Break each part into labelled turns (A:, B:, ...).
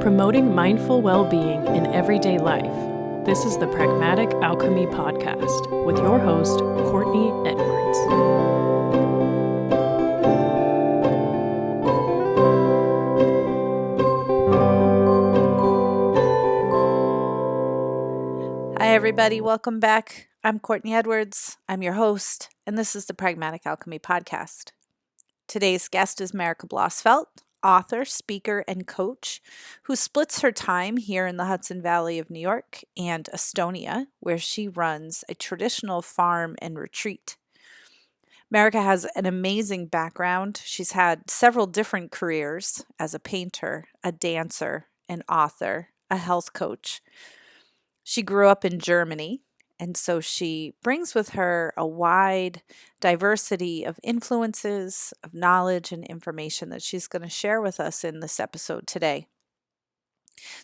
A: promoting mindful well-being in everyday life. This is the Pragmatic Alchemy Podcast with your host, Courtney Edwards.
B: Hi, everybody. Welcome back. I'm Courtney Edwards. I'm your host, and this is the Pragmatic Alchemy Podcast. Today's guest is Marika Blossfeldt, author, speaker, and coach, who splits her time here in the Hudson Valley of New York and Estonia, where she runs a traditional farm and retreat. Marika has an amazing background. She's had several different careers as a painter, a dancer, an author, a health coach. She grew up in Germany, and so she brings with her a wide diversity of influences, of knowledge, and information that she's going to share with us in this episode today.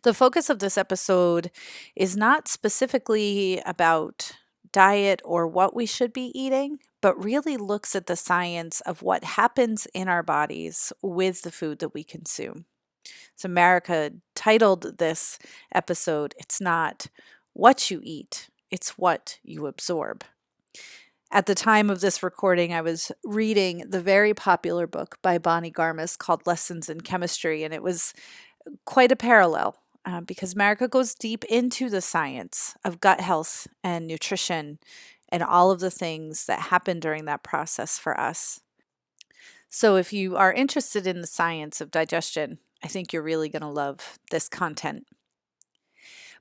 B: The focus of this episode is not specifically about diet or what we should be eating, but really looks at the science of what happens in our bodies with the food that we consume. So Marika titled this episode, "It's not what you eat, it's what you absorb." At the time of this recording, I was reading the very popular book by Bonnie Garmus called Lessons in Chemistry, and it was quite a parallel because Marika goes deep into the science of gut health and nutrition and all of the things that happen during that process for us. So if you are interested in the science of digestion, I think you're really going to love this content.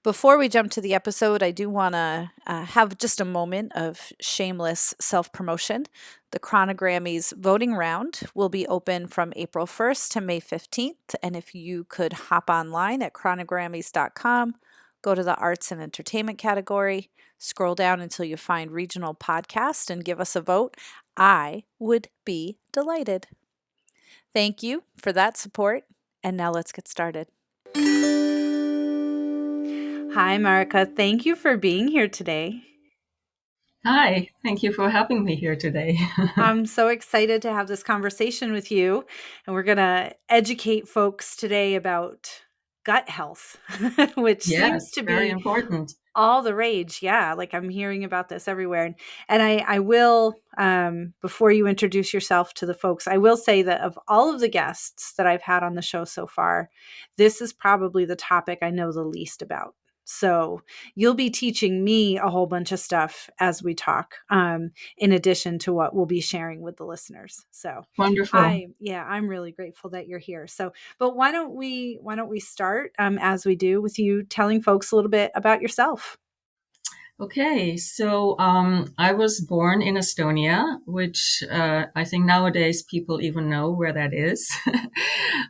B: Before we jump to the episode, I do want to have just a moment of shameless self-promotion. The Chronogrammys voting round will be open from April 1st to May 15th. And if you could hop online at chronogrammys.com, go to the arts and entertainment category, scroll down until you find regional podcast and give us a vote, I would be delighted. Thank you for that support. And now let's get started. Hi, Marika. Thank you for being here today.
C: Hi, thank you for having me here today.
B: I'm so excited to have this conversation with you. And we're going to educate folks today about gut health, which seems to
C: very
B: be
C: important.
B: all the rage. Yeah, like I'm hearing about this everywhere. And I will, before you introduce yourself to the folks, I will say that of all of the guests that I've had on the show so far, this is probably the topic I know the least about. So you'll be teaching me a whole bunch of stuff as we talk, in addition to what we'll be sharing with the listeners. So
C: Wonderful.
B: I'm really grateful that you're here. So, but why don't we start, as we do, with you telling folks a little bit about yourself?
C: Okay, so I was born in Estonia, which I think nowadays people even know where that is.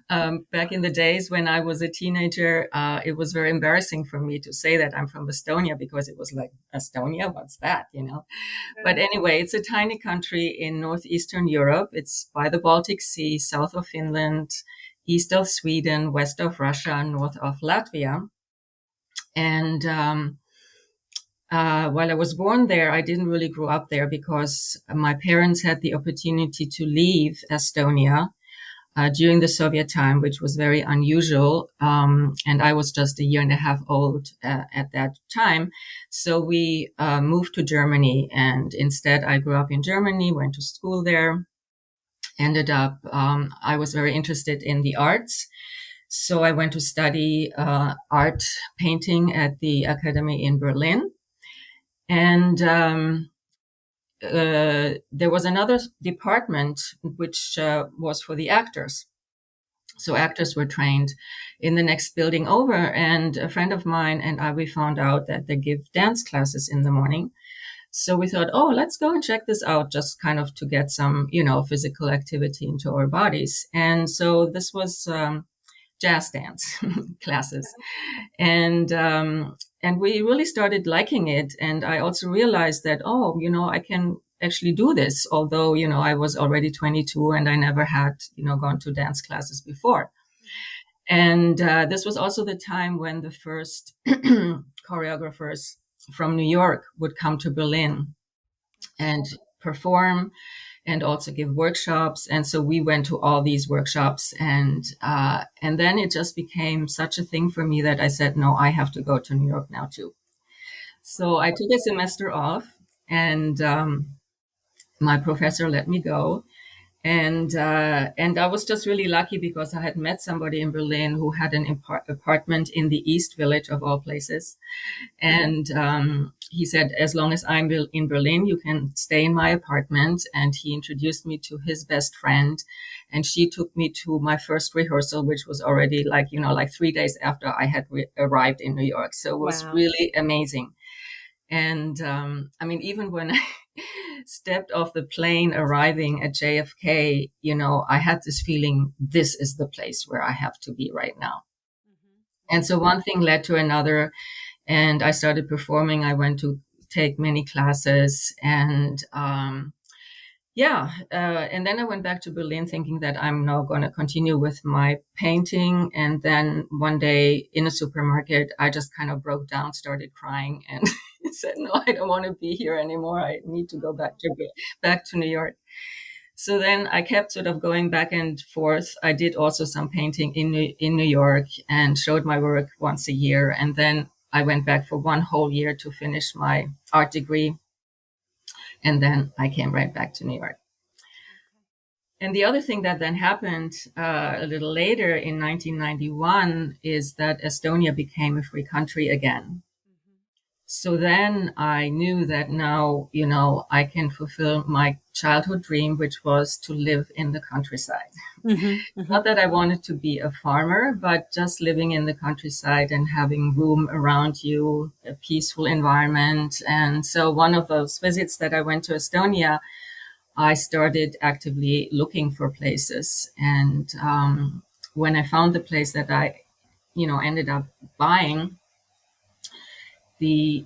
C: Back in the days when I was a teenager, it was very embarrassing for me to say that I'm from Estonia because it was like, Estonia, what's that, But anyway, it's a tiny country in northeastern Europe. It's by the Baltic Sea, south of Finland, east of Sweden, west of Russia, north of Latvia. And while I was born there, I didn't really grow up there because my parents had the opportunity to leave Estonia during the Soviet time, which was very unusual. And I was just a year and a half old at that time. So we moved to Germany. And instead, I grew up in Germany, went to school there, ended up, I was very interested in the arts. So I went to study art painting at the Academy in Berlin. And there was another department which was for the actors. So actors were trained in the next building over. And a friend of mine and I, we found out that they give dance classes in the morning. So we thought, let's go and check this out, just kind of to get some, physical activity into our bodies. And so this was jazz dance classes. And we really started liking it. And I also realized that, I can actually do this, although, I was already 22 and I never had, gone to dance classes before. And this was also the time when the first choreographers from New York would come to Berlin and perform and also give workshops. And so we went to all these workshops, and then it just became such a thing for me that I said, no, I have to go to New York now too. So I took a semester off, and my professor let me go. And I was just really lucky because I had met somebody in Berlin who had an apartment in the East Village of all places. And he said, as long as I'm in Berlin, you can stay in my apartment. And he introduced me to his best friend. And she took me to my first rehearsal, which was already like 3 days after I had arrived in New York. So it was really amazing. And I mean, even when I stepped off the plane arriving at JFK, I had this feeling, this is the place where I have to be right now. Mm-hmm. And so one thing led to another, and I started performing. I went to take many classes, and and then I went back to Berlin thinking that I'm now going to continue with my painting. And then one day in a supermarket, I just kind of broke down, started crying, and said, no, I don't want to be here anymore. I need to go back to New York. So then I kept sort of going back and forth. I did also some painting in New York and showed my work once a year. And then I went back for one whole year to finish my art degree. And then I came right back to New York. And the other thing that then happened a little later in 1991 is that Estonia became a free country again. So then I knew that now, I can fulfill my childhood dream, which was to live in the countryside. Mm-hmm, mm-hmm. Not that I wanted to be a farmer, but just living in the countryside and having room around you, a peaceful environment. And so one of those visits that I went to Estonia, I started actively looking for places. And when I found the place that I, ended up buying, the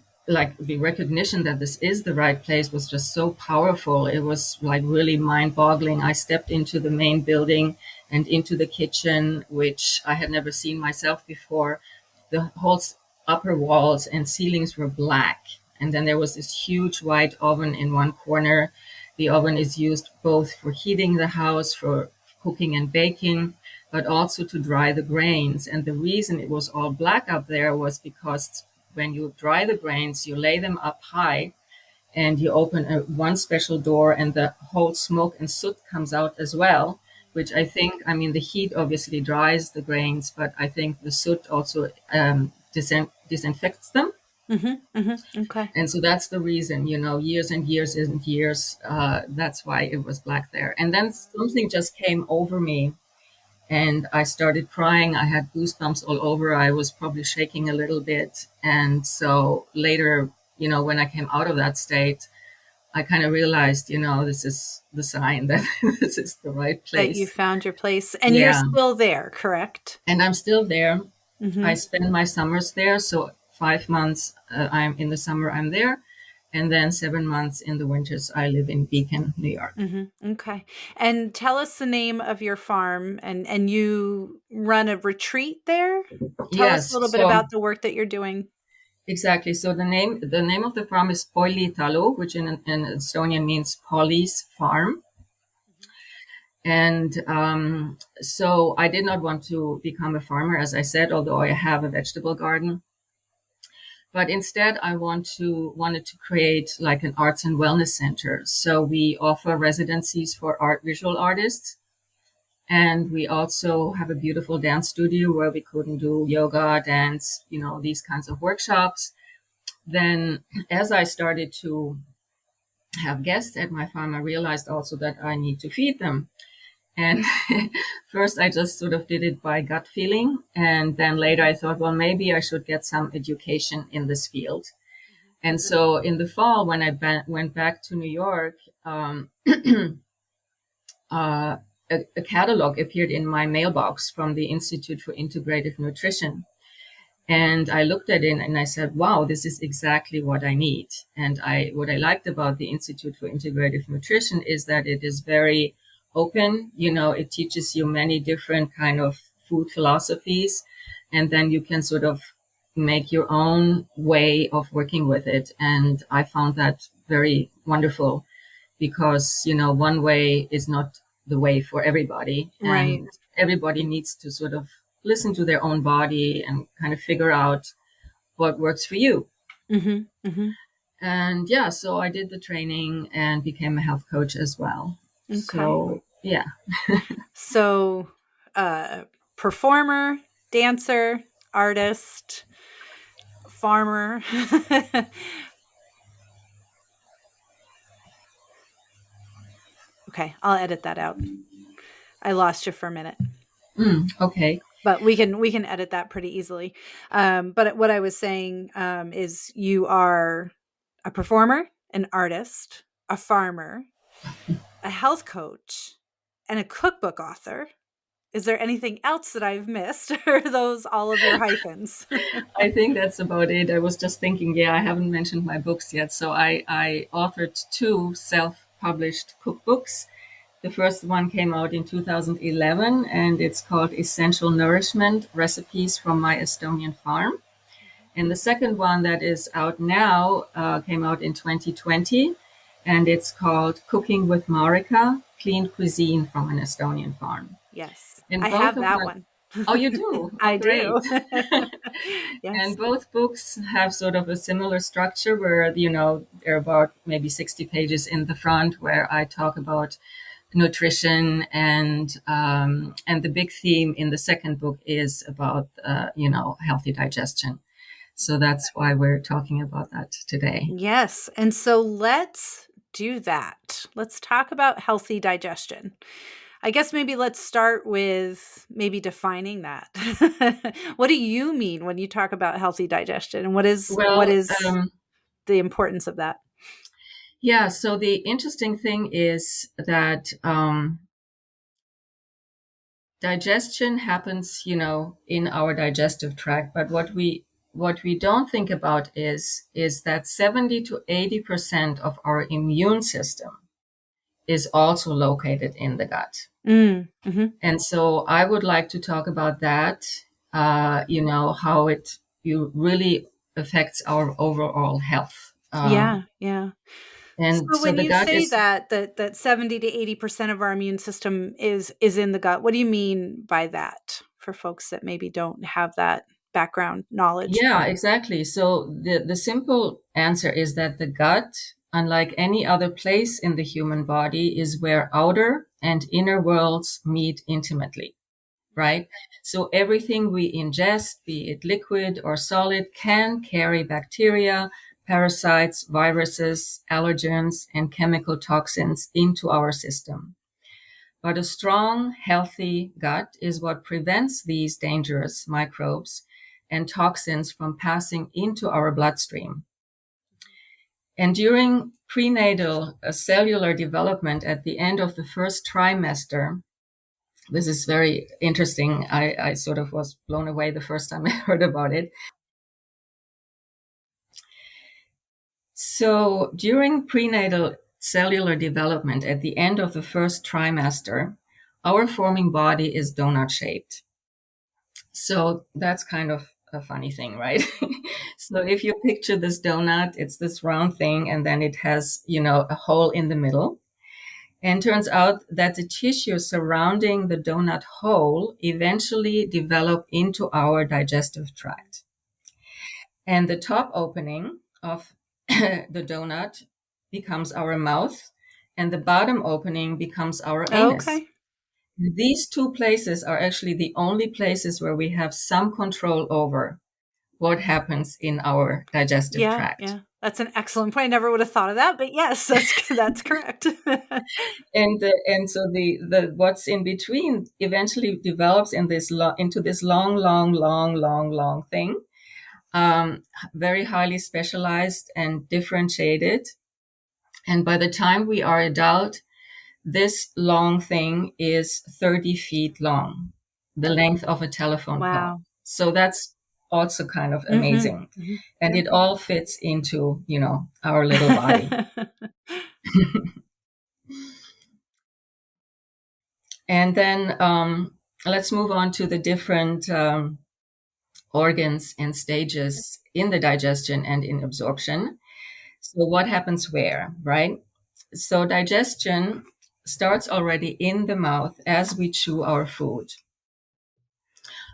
C: recognition that this is the right place was just so powerful. It was like really mind-boggling. I stepped into the main building and into the kitchen, which I had never seen myself before. The whole upper walls and ceilings were black. And then there was this huge white oven in one corner. The oven is used both for heating the house, for cooking and baking, but also to dry the grains. And the reason it was all black up there was because when you dry the grains, you lay them up high and you open one special door and the whole smoke and soot comes out as well, which I think, the heat obviously dries the grains, but I think the soot also disinfects them. Mm-hmm, mm-hmm, okay. And so that's the reason, years and years and years, that's why it was black there. And then something just came over me. And I started crying. I had goosebumps all over. I was probably shaking a little bit. And so later, when I came out of that state, I kind of realized, this is the sign that this is the right place.
B: That you found your place. And you're still there, correct?
C: And I'm still there. Mm-hmm. I spend my summers there. So 5 months I'm in the summer, I'm there. And then 7 months in the winters, I live in Beacon, New York.
B: Mm-hmm. Okay. And tell us the name of your farm, and you run a retreat there? Tell us a little bit about the work that you're doing.
C: Exactly. So the name of the farm is Poili-talu, which in Estonian means Polly's farm. And so I did not want to become a farmer, as I said, although I have a vegetable garden. But instead, I wanted to create like an arts and wellness center. So we offer residencies for visual artists. And we also have a beautiful dance studio where we couldn't do yoga, dance, these kinds of workshops. Then as I started to have guests at my farm, I realized also that I need to feed them. And first I just sort of did it by gut feeling. And then later I thought, well, maybe I should get some education in this field. Mm-hmm. And so in the fall, when I went back to New York, a catalog appeared in my mailbox from the Institute for Integrative Nutrition. And I looked at it and I said, wow, this is exactly what I need. And what I liked about the Institute for Integrative Nutrition is that it is very open. It teaches you many different kind of food philosophies, and then you can sort of make your own way of working with it. And I found that very wonderful. because, one way is not the way for everybody.
B: Right.
C: And everybody needs to sort of listen to their own body and kind of figure out what works for you.
B: Mm-hmm. Mm-hmm.
C: And yeah, so I did the training and became a health coach as well.
B: Okay.
C: So, yeah.
B: So, performer, dancer, artist, farmer. Okay, I'll edit that out. I lost you for a minute.
C: Okay.
B: But we can edit that pretty easily. But what I was saying is you are a performer, an artist, a farmer, a health coach, and a cookbook author. Is there anything else that I've missed? Or are those all of your hyphens?
C: I think that's about it. I was just thinking, I haven't mentioned my books yet. So I authored 2 self-published cookbooks. The first one came out in 2011, and it's called Essential Nourishment: Recipes from My Estonian Farm. And the second one that is out now came out in 2020, and it's called Cooking with Marika: Clean Cuisine from an Estonian Farm.
B: Yes,
C: And
B: I have that one.
C: Oh, you do? Oh,
B: I
C: great.
B: do. Yes.
C: And both books have sort of a similar structure where, they're about maybe 60 pages in the front where I talk about nutrition, and the big theme in the second book is about, healthy digestion. So that's why we're talking about that today.
B: Yes. And so let's do that. Let's talk about healthy digestion. I guess maybe let's start with maybe defining that. What do you mean when you talk about healthy digestion, and what is the importance of that?
C: Yeah, so the interesting thing is that digestion happens, in our digestive tract, but what we don't think about is that 70 to 80% of our immune system is also located in the gut.
B: Mm-hmm.
C: And so I would like to talk about that, how it really affects our overall health.
B: Yeah.
C: And
B: So
C: so
B: when
C: the
B: you
C: gut
B: say
C: is,
B: that 70 to 80% of our immune system is in the gut, what do you mean by that for folks that maybe don't have that background knowledge?
C: yeah, exactly. So the simple answer is that the gut, unlike any other place in the human body, is where outer and inner worlds meet intimately, right? So everything we ingest, be it liquid or solid, can carry bacteria, parasites, viruses, allergens, and chemical toxins into our system. But a strong, healthy gut is what prevents these dangerous microbes and toxins from passing into our bloodstream. And during prenatal cellular development at the end of the first trimester, this is very interesting. I sort of was blown away the first time I heard about it. So during prenatal cellular development at the end of the first trimester, our forming body is donut shaped. So that's kind of a funny thing, right? So if you picture this donut, it's this round thing, and then it has, a hole in the middle. And turns out that the tissue surrounding the donut hole eventually develop into our digestive tract. And the top opening of the donut becomes our mouth, and the bottom opening becomes our anus.
B: Okay.
C: These 2 places are actually the only places where we have some control over what happens in our digestive tract.
B: Yeah. That's an excellent point. I never would have thought of that, but yes, that's correct.
C: And so the what's in between eventually develops into this long thing, very highly specialized and differentiated. And by the time we are adult, this long thing is 30 feet long, the length of a telephone pole. So that's also kind of amazing. Mm-hmm. And it all fits into, our little body. And then let's move on to the different organs and stages in the digestion and in absorption. So what happens where, right? So digestion starts already in the mouth as we chew our food.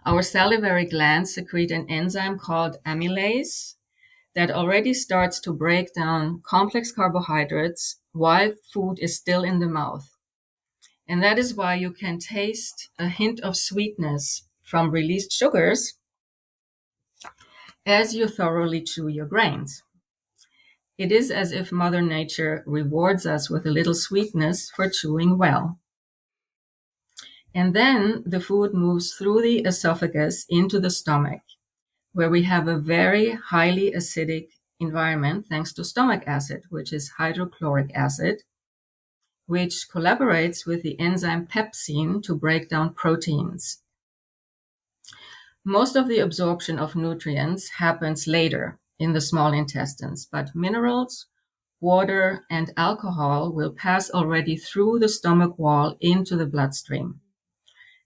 C: Our salivary glands secrete an enzyme called amylase that already starts to break down complex carbohydrates while food is still in the mouth. And that is why you can taste a hint of sweetness from released sugars as you thoroughly chew your grains. It is as if Mother Nature rewards us with a little sweetness for chewing well. And then the food moves through the esophagus into the stomach, where we have a very highly acidic environment thanks to stomach acid, which is hydrochloric acid, which collaborates with the enzyme pepsin to break down proteins. Most of the absorption of nutrients happens later in the small intestines, but minerals, water, and alcohol will pass already through the stomach wall into the bloodstream.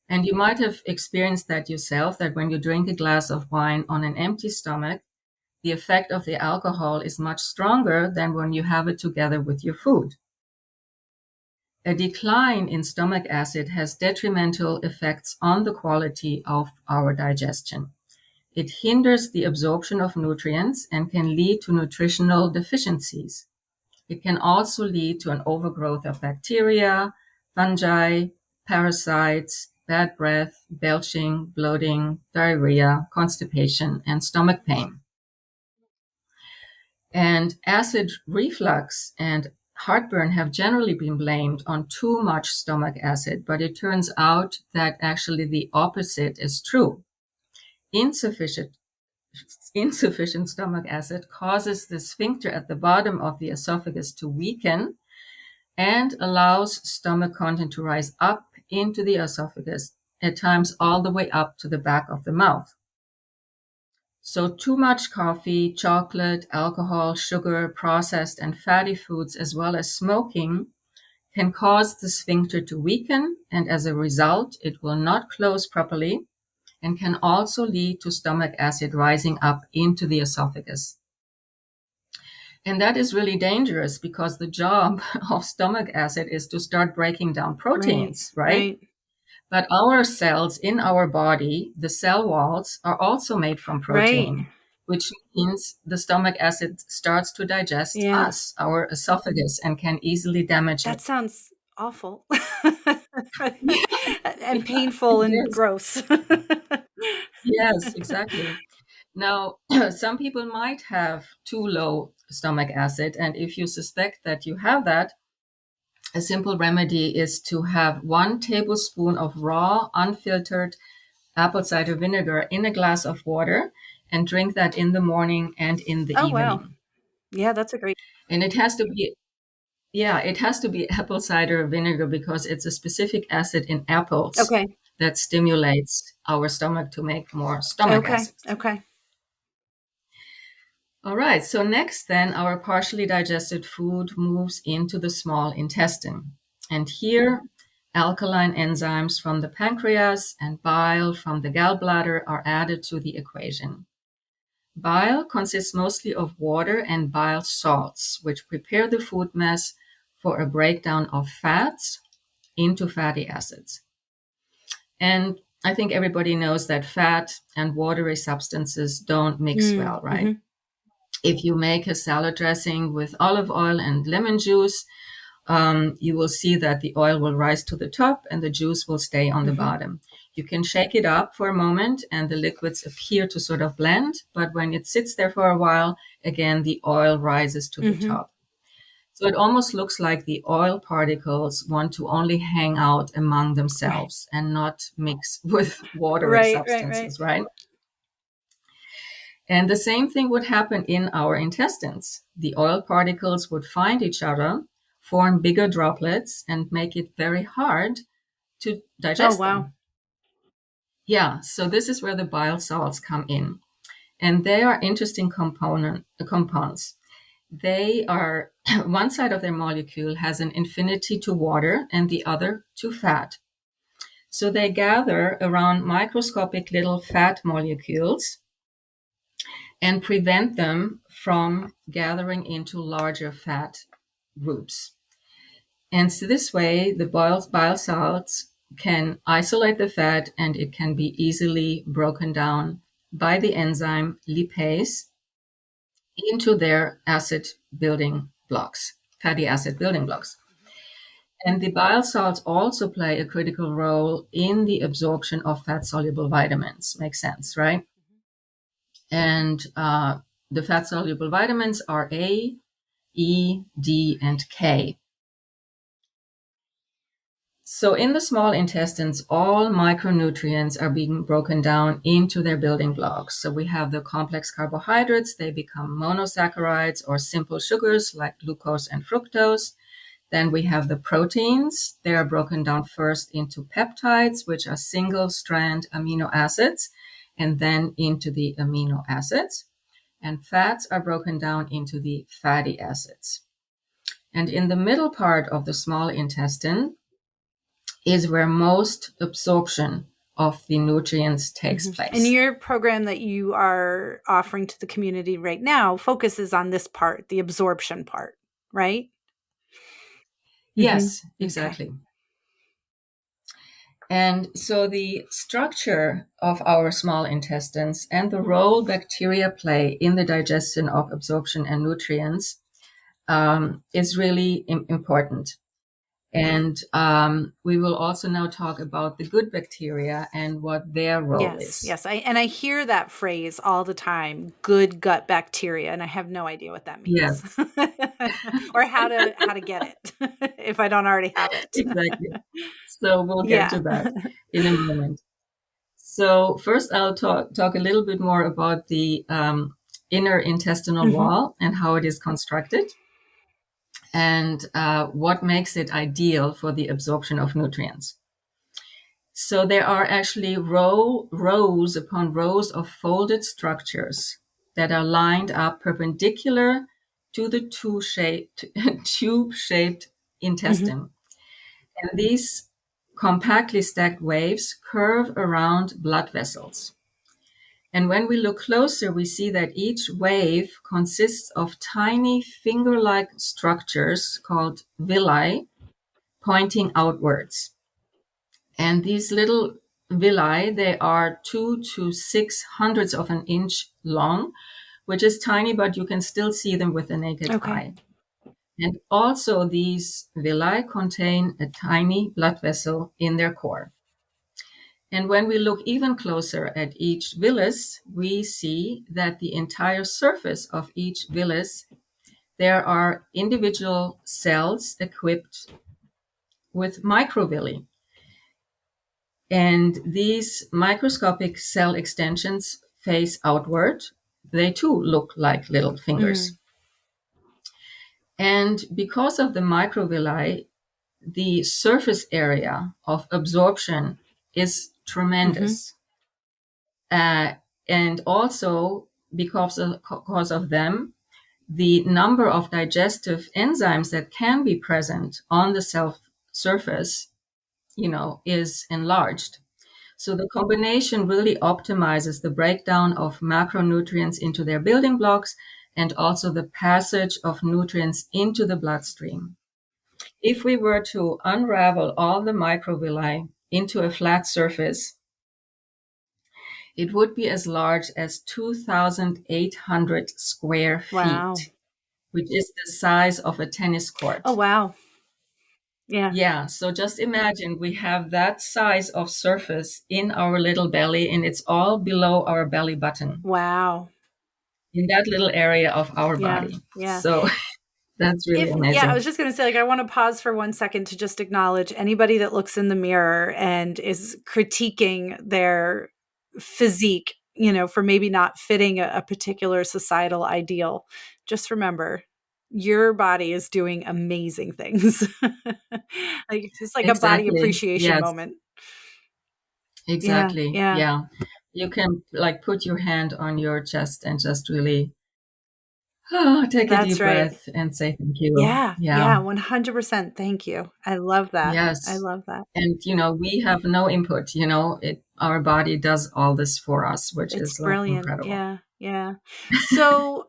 C: And you might have experienced that yourself, that when you drink a glass of wine on an empty stomach, the effect of the alcohol is much stronger than when you have it together with your food. A decline in stomach acid has detrimental effects on the quality of our digestion. It hinders the absorption of nutrients and can lead to nutritional deficiencies. It can also lead to an overgrowth of bacteria, fungi, parasites, bad breath, belching, bloating, diarrhea, constipation, and stomach pain. And acid reflux and heartburn have generally been blamed on too much stomach acid, but it turns out that actually the opposite is true. Insufficient stomach acid causes the sphincter at the bottom of the esophagus to weaken and allows stomach content to rise up into the esophagus, at times all the way up to the back of the mouth. So too much coffee, chocolate, alcohol, sugar, processed and fatty foods, as well as smoking, can cause the sphincter to weaken, and as a result, it will not close properly and can also lead to stomach acid rising up into the esophagus. And that is really dangerous because the job of stomach acid is to start breaking down proteins, right? But our cells in our body, the cell walls, are also made from protein, which means the stomach acid starts to digest us, our esophagus, and can easily damage it.
D: That sounds awful and painful and gross.
C: Yes, exactly. Now, some people might have too low stomach acid, and if you suspect that you have that, a simple remedy is to have 1 tablespoon of raw, unfiltered apple cider vinegar in a glass of water and drink that in the morning and in the evening.
D: Wow. Yeah, that's a great.
C: And it has to be apple cider vinegar because it's a specific acid in apples that stimulates our stomach to make more stomach acid.
D: Okay.
C: All right. So next then, our partially digested food moves into the small intestine. And here, alkaline enzymes from the pancreas and bile from the gallbladder are added to the equation. Bile consists mostly of water and bile salts, which prepare the food mass for a breakdown of fats into fatty acids. And I think everybody knows that fat and watery substances don't mix well, right?
D: Mm-hmm.
C: If you make a salad dressing with olive oil and lemon juice, you will see that the oil will rise to the top and the juice will stay on the bottom. You can shake it up for a moment and the liquids appear to sort of blend, but when it sits there for a while, again, the oil rises to the top. So it almost looks like the oil particles want to only hang out among themselves and not mix with watery substances, right? And the same thing would happen in our intestines. The oil particles would find each other, form bigger droplets, and make it very hard to digest them. Yeah, so this is where the bile salts come in. And they are interesting compounds. They are, one side of their molecule has an affinity to water and the other to fat. So they gather around microscopic little fat molecules and prevent them from gathering into larger fat groups. And so this way, the bile salts can isolate the fat and it can be easily broken down by the enzyme lipase into their acid building blocks, fatty acid building blocks. And the bile salts also play a critical role in the absorption of fat-soluble vitamins. Makes sense, right? And the fat-soluble vitamins are A, E, D, and K. So in the small intestines, all micronutrients are being broken down into their building blocks. So we have the complex carbohydrates, they become monosaccharides or simple sugars like glucose and fructose. Then we have the proteins. They are broken down first into peptides, which are single-strand amino acids, and then into the amino acids. And fats are broken down into the fatty acids. And in the middle part of the small intestine is where most absorption of the nutrients takes place.
D: And your program that you are offering to the community right now focuses on this part, the absorption part, right?
C: Yes, exactly. Okay. And so the structure of our small intestines and the role bacteria play in the digestion of absorption and nutrients is really important. And we will also now talk about the good bacteria and what their role is.
D: Yes, I hear that phrase all the time, good gut bacteria, and I have no idea what that means.
C: Yes.
D: Or how to get it if I don't already have it.
C: Exactly. So we'll get to that in a moment. So first I'll talk a little bit more about the inner intestinal wall and how it is constructed, and what makes it ideal for the absorption of nutrients. So there are actually rows upon rows of folded structures that are lined up perpendicular to the tube-shaped intestine. And these compactly stacked waves curve around blood vessels. And when we look closer, we see that each wave consists of tiny finger-like structures called villi pointing outwards. And these little villi, they are 2 to 6 hundredths of an inch long, which is tiny, but you can still see them with the naked eye. And also these villi contain a tiny blood vessel in their core. And when we look even closer at each villus, we see that the entire surface of each villus, there are individual cells equipped with microvilli. And these microscopic cell extensions face outward. They too look like little fingers. And because of the microvilli, the surface area of absorption is tremendous. And also because of them, the number of digestive enzymes that can be present on the cell surface, is enlarged. So the combination really optimizes the breakdown of macronutrients into their building blocks and also the passage of nutrients into the bloodstream. If we were to unravel all the microvilli into a flat surface, it would be as large as 2,800 square feet, which is the size of a tennis court.
D: Oh, wow.
C: Yeah. So just imagine we have that size of surface in our little belly, and it's all below our belly button.
D: Wow.
C: In that little area of our body.
D: Yeah.
C: So that's really amazing.
D: Yeah, I was just going to say, I want to pause for 1 second to just acknowledge anybody that looks in the mirror and is critiquing their physique, for maybe not fitting a particular societal ideal. Just remember, your body is doing amazing things. It's like a body appreciation moment.
C: Exactly. Yeah. You can put your hand on your chest and just really take a deep breath and say thank you.
D: Yeah. 100%. Thank you. I love that.
C: Yes.
D: I love that.
C: And, we have no input, our body does all this for us, which is
D: brilliant.
C: incredible.
D: Yeah. So,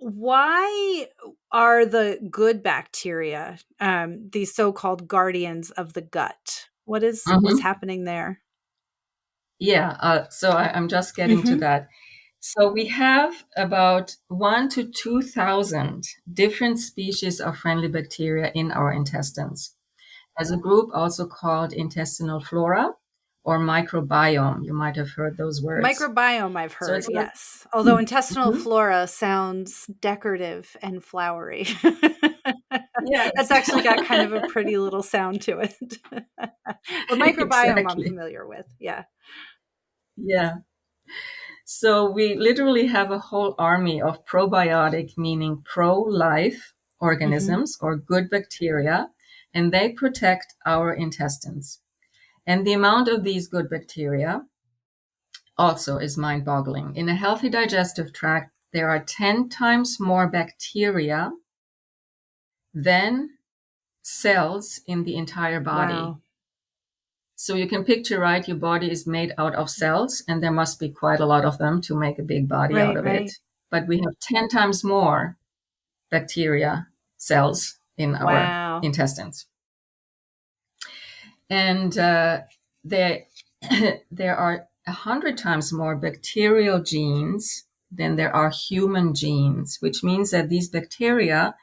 D: Why are the good bacteria, these so-called guardians of the gut? What's happening there?
C: Yeah, so I'm just getting to that. So we have about 1 to 2,000 different species of friendly bacteria in our intestines, as a group also called intestinal flora or microbiome. You might have heard those words.
D: Microbiome, I've
C: So
D: heard,
C: it's like,
D: yes. Although intestinal
C: Mhm.
D: flora sounds decorative and flowery.
C: Yes,
D: That's actually got kind of a pretty little sound to it. But microbiome I'm
C: exactly.
D: familiar with. Yeah.
C: Yeah. So we literally have a whole army of probiotic, meaning pro-life
D: Mhm.
C: organisms or good bacteria, and they protect our intestines. And the amount of these good bacteria also is mind-boggling. In a healthy digestive tract, there are 10 times more bacteria than cells in the entire body.
D: Wow.
C: So you can picture, right? Your body is made out of cells, and there must be quite a lot of them to make a big body out
D: Right,
C: of
D: right.
C: it. But we have 10 times more bacteria cells in our
D: Wow.
C: intestines. And there, there are 100 times more bacterial genes than there are human genes, which means that these bacteria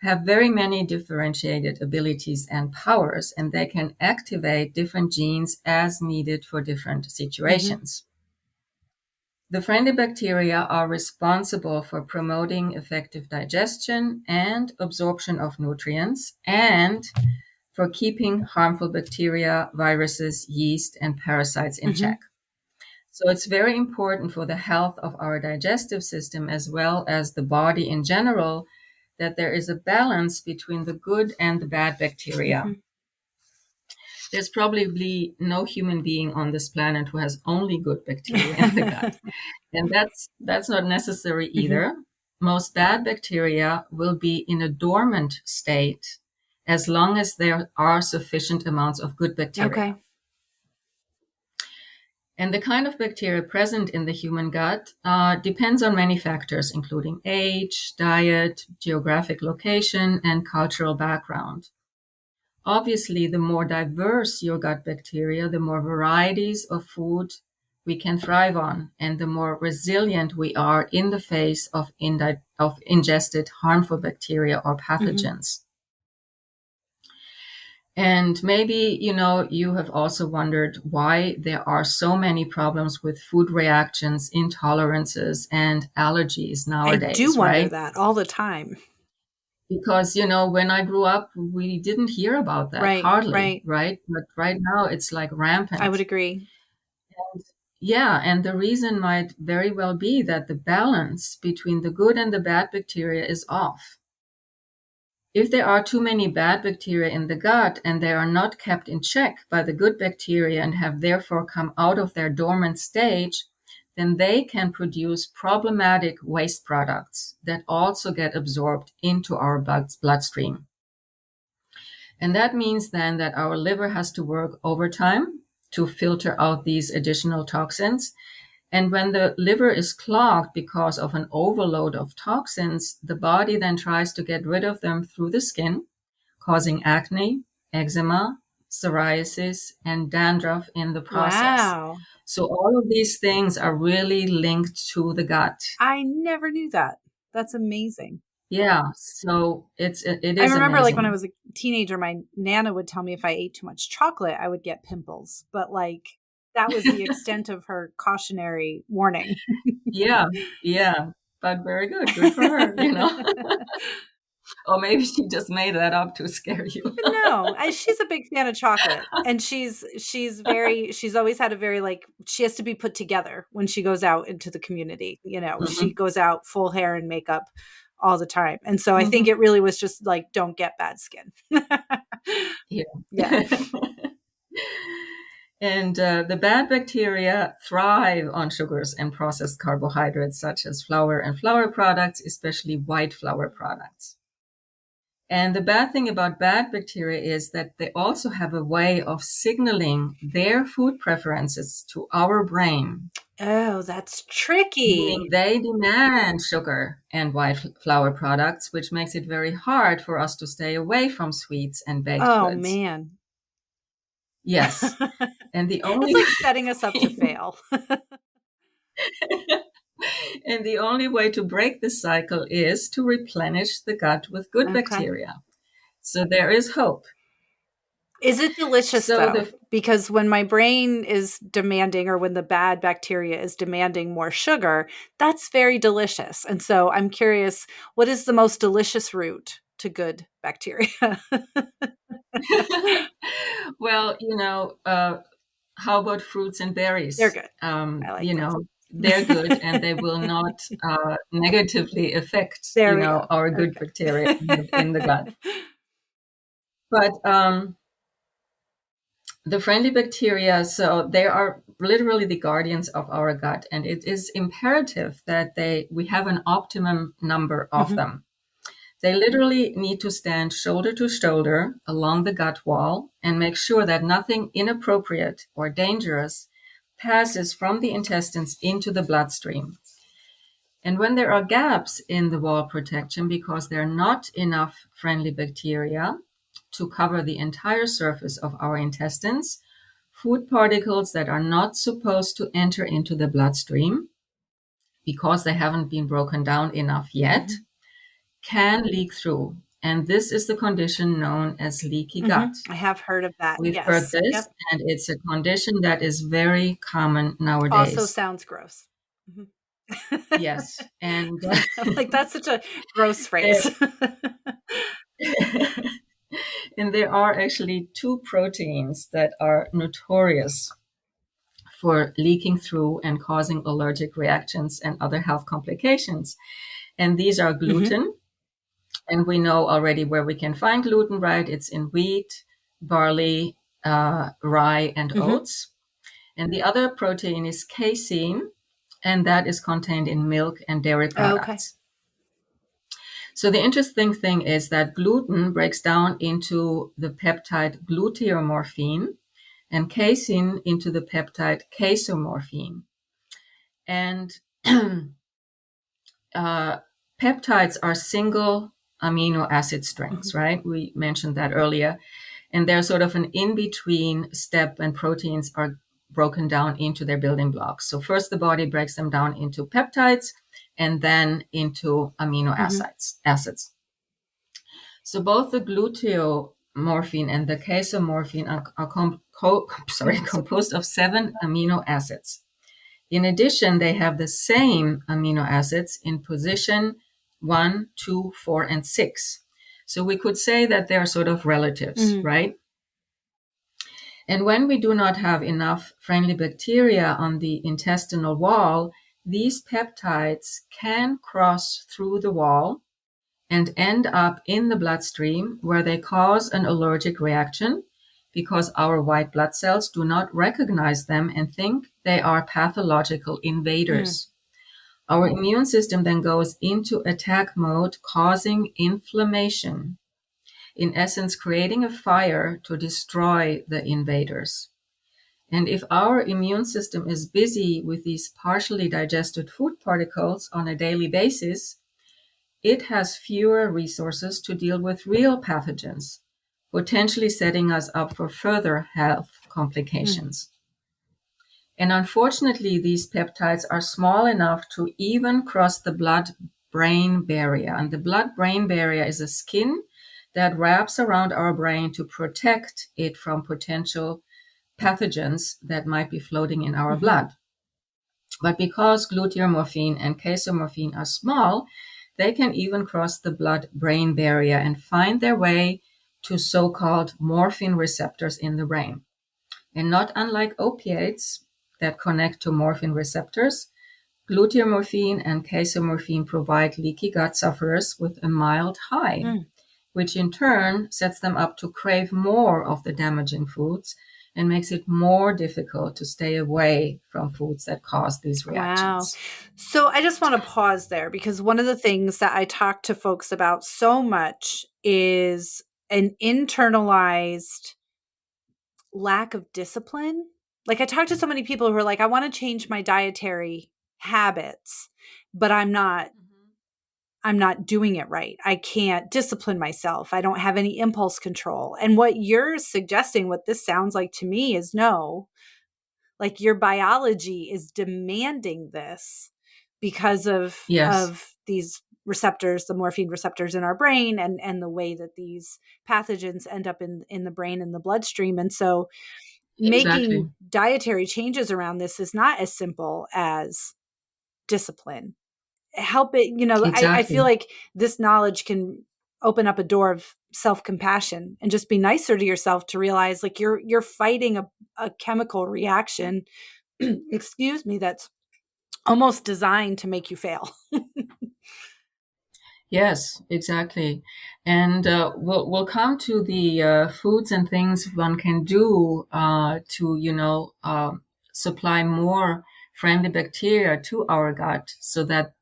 C: have very many differentiated abilities and powers, and they can activate different genes as needed for different
D: Mhm.
C: situations. The friendly bacteria are responsible for promoting effective digestion and absorption of nutrients, and for keeping harmful bacteria, viruses, yeast, and parasites in
D: Mhm.
C: check. So it's very important for the health of our digestive system as well as the body in general that there is a balance between the good and the bad bacteria.
D: Mhm.
C: There's probably no human being on this planet who has only good bacteria in the gut. And that's not necessary
D: Mhm.
C: either. Most bad bacteria will be in a dormant state as long as there are sufficient amounts of good bacteria.
D: Okay.
C: And the kind of bacteria present in the human gut depends on many factors, including age, diet, geographic location, and cultural background. Obviously, the more diverse your gut bacteria, the more varieties of food we can thrive on, and the more resilient we are in the face of ingested harmful bacteria or
D: Mhm.
C: pathogens. And maybe, you have also wondered why there are so many problems with food reactions, intolerances, and allergies
D: I do
C: nowadays,
D: wonder
C: right?
D: that all the time.
C: Because, when I grew up, we didn't hear about that
D: Right,
C: hardly,
D: right.
C: right? But right now it's like
D: I would
C: rampant.
D: agree.
C: Yeah, and the reason might very well be that the balance between the good and the bad bacteria is off. If there are too many bad bacteria in the gut and they are not kept in check by the good bacteria and have therefore come out of their dormant stage, then they can produce problematic waste products that also get absorbed into our bloodstream. And that means then that our liver has to work overtime to filter out these additional toxins. And when the liver is clogged because of an overload of toxins, the body then tries to get rid of them through the skin, causing acne, eczema, psoriasis, and dandruff in the process.
D: Wow.
C: So all of these things are really linked to the gut.
D: I never knew that. That's amazing.
C: Yeah, so it
D: I
C: is
D: remember, like, when I
C: amazing.
D: was a teenager, my nana would tell me if I ate too much chocolate, I would get pimples, but, like, that was the extent of her cautionary warning.
C: Yeah, yeah, but very good. Good for her. Or maybe she just made that up to scare you.
D: No, she's a big fan of chocolate, and she's always had a very, like, she has to be put together when she goes out into the community, she
C: Mhm,
D: goes out full hair and makeup all the time, and so I think
C: mhm.
D: it really was just like, "Don't get bad skin."
C: Yeah.
D: Yeah.
C: And the bad bacteria thrive on sugars and processed carbohydrates such as flour and flour products, especially white flour products. And the bad thing about bad bacteria is that they also have a way of signaling their food preferences to our brain.
D: Oh, that's tricky.
C: Meaning they demand sugar and white flour products, which makes it very hard for us to stay away from sweets and baked
D: Oh,
C: goods.
D: man.
C: Yes. And the only
D: It's like setting us up to fail.
C: and the only way to break this cycle is to replenish the gut with good
D: Okay.
C: bacteria. So there is hope.
D: Is it delicious
C: So
D: though? Because when my brain is demanding, or when the bad bacteria is demanding more sugar, that's very delicious. And so I'm curious, what is the most delicious route to good bacteria?
C: well, how about fruits and berries?
D: They're good. I like those.
C: They're good and they will not negatively affect,
D: There we go.
C: our good
D: Okay.
C: bacteria in the gut. But the friendly bacteria, so they are literally the guardians of our gut, and it is imperative that we have an optimum number of them. They literally need to stand shoulder to shoulder along the gut wall and make sure that nothing inappropriate or dangerous passes from the intestines into the bloodstream. And when there are gaps in the wall protection because there are not enough friendly bacteria to cover the entire surface of our intestines, food particles that are not supposed to enter into the bloodstream because they haven't been broken down enough yet can leak through. And this is the condition known as leaky gut.
D: I have heard of that.
C: We've
D: Yes.
C: heard this,
D: Yep.
C: and it's a condition that is very common nowadays.
D: Also sounds gross.
C: Yes. And
D: I'm like, that's such a gross phrase.
C: and there are actually two proteins that are notorious for leaking through and causing allergic reactions and other health complications. And these are gluten. And we know already where we can find gluten, right? It's in wheat, barley, rye, and oats. And the other protein is casein, and that is contained in milk and dairy products.
D: Okay.
C: So the interesting thing is that gluten breaks down into the peptide gluteomorphine and casein into the peptide casomorphine. And peptides are single amino acid strings, right? We mentioned that earlier. And they're sort of an in-between step when proteins are broken down into their building blocks. So first the body breaks them down into peptides and then into amino acids. So both the gluteomorphine and the casomorphine are composed of 7 amino acids. In addition, they have the same amino acids in position 1, 2, 4, and 6. So we could say that they're sort of relatives, right? And when we do not have enough friendly bacteria on the intestinal wall, these peptides can cross through the wall and end up in the bloodstream where they cause an allergic reaction because our white blood cells do not recognize them and think they are pathological invaders. Our immune system then goes into attack mode, causing inflammation, in essence, creating a fire to destroy the invaders. And if our immune system is busy with these partially digested food particles on a daily basis, it has fewer resources to deal with real pathogens, potentially setting us up for further health complications. And unfortunately, these peptides are small enough to even cross the blood-brain barrier. And the blood-brain barrier is a skin that wraps around our brain to protect it from potential pathogens that might be floating in our blood. But because gluteomorphine and casomorphine are small, they can even cross the blood-brain barrier and find their way to so-called morphine receptors in the brain. And not unlike opiates that connect to morphine receptors, gluteomorphine and casomorphine provide leaky gut sufferers with a mild high, which in turn sets them up to crave more of the damaging foods and makes it more difficult to stay away from foods that cause these reactions.
D: Wow. So I just want to pause there because one of the things that I talk to folks about so much is an internalized lack of discipline Like, I talk to so many people who are like, I want to change my dietary habits, but I'm not doing it right. I can't discipline myself. I don't have any impulse control. And what you're suggesting, what this sounds like to me, is no, like your biology is demanding this because
C: Yes,
D: of these receptors, the morphine receptors in our brain, and the way that these pathogens end up in the brain and the bloodstream. And so
C: exactly.
D: making dietary changes around this is not as simple as discipline. Help it, I feel
C: Exactly.
D: like this knowledge can open up a door of self-compassion and just be nicer to yourself, to realize like you're fighting a chemical reaction excuse me, that's almost designed to make you fail.
C: Yes, exactly. And we'll come to the foods and things one can do to, supply more friendly bacteria to our gut so that,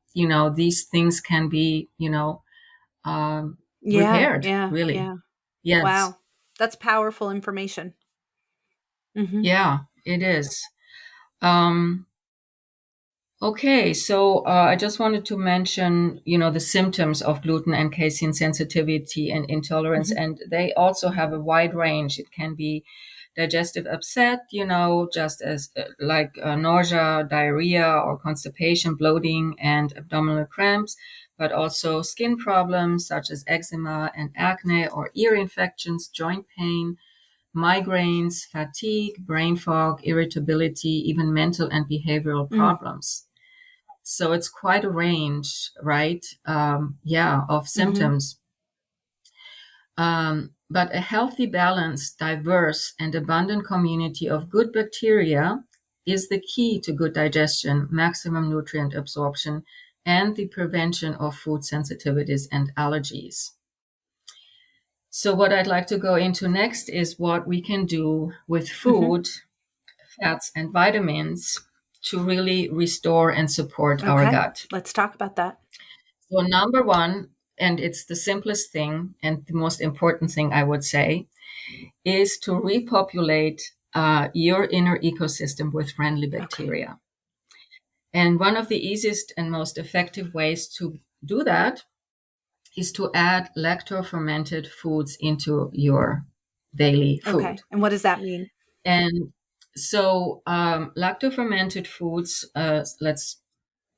C: these things can be,
D: Yeah,
C: repaired,
D: yeah,
C: really.
D: yeah.
C: Yes.
D: Wow. That's powerful information. Mm-hmm.
C: Yeah, it is. Um, Okay, so I just wanted to mention, the symptoms of gluten and casein sensitivity and intolerance,
D: Mm-hmm.
C: and they also have a wide range. It can be digestive upset, just as like nausea, diarrhea, or constipation, bloating, and abdominal cramps, but also skin problems such as eczema and acne, or ear infections, joint pain, migraines, fatigue, brain fog, irritability, even mental and behavioral
D: Mm.
C: problems. So it's quite a range, right? Of
D: Mm-hmm.
C: symptoms. But a healthy, balanced, diverse, and abundant community of good bacteria is the key to good digestion, maximum nutrient absorption, and the prevention of food sensitivities and allergies. So, what I'd like to go into next is what we can do with
D: Mm-hmm.
C: food, fats, and vitamins to really restore and support our
D: Okay.
C: gut.
D: Let's talk about that.
C: So, number one, and it's the simplest thing and the most important thing I would say, is to repopulate your inner ecosystem with friendly
D: Okay.
C: bacteria. And one of the easiest and most effective ways to do that is to add lacto fermented foods into your daily food.
D: Okay. And what does that mean?
C: And so, lacto fermented foods, let's